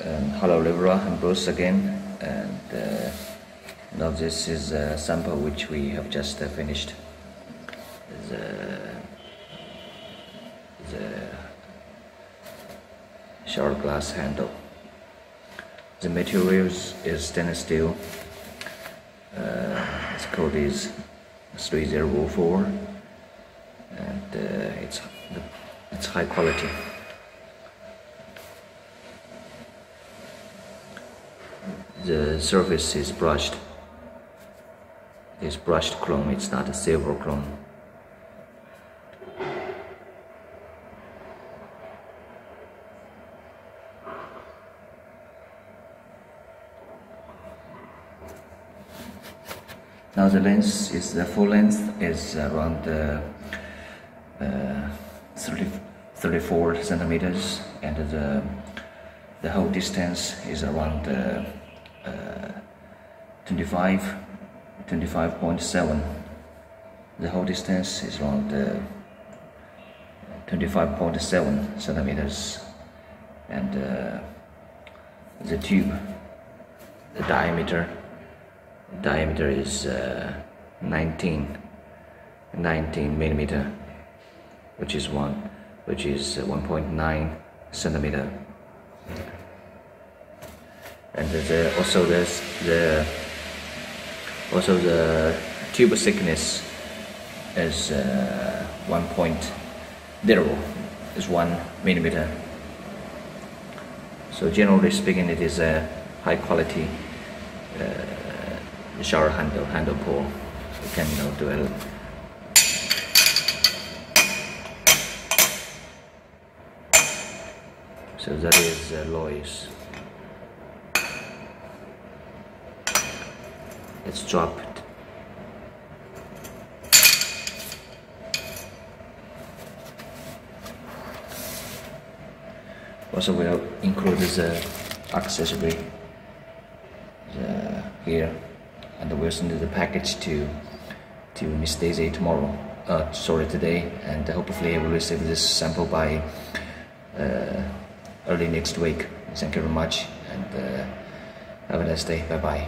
Hello Libra, I'm Bruce again, and now this is a sample which we have just finished. The shower glass handle. The materials is stainless steel. Its code is 3004, and it's high quality. The surface is brushed. It's brushed chrome, it's not a silver chrome. Now the length is, the full length is around 34 centimeters, and the whole distance is around 25.7. The whole distance is around 25.7 centimeters, and the tube, the diameter is 19 millimeter, which is 1.9 centimeter. And also the tube thickness is 1.0, is 1 millimeter. So generally speaking, it is a high quality shower handle pull. You can do it. So that is Lois. It's dropped. Also, we'll include the accessory here, and we'll send the package to Miss Daisy tomorrow. Today, and hopefully we'll receive this sample by early next week. Thank you very much, and have a nice day. Bye bye.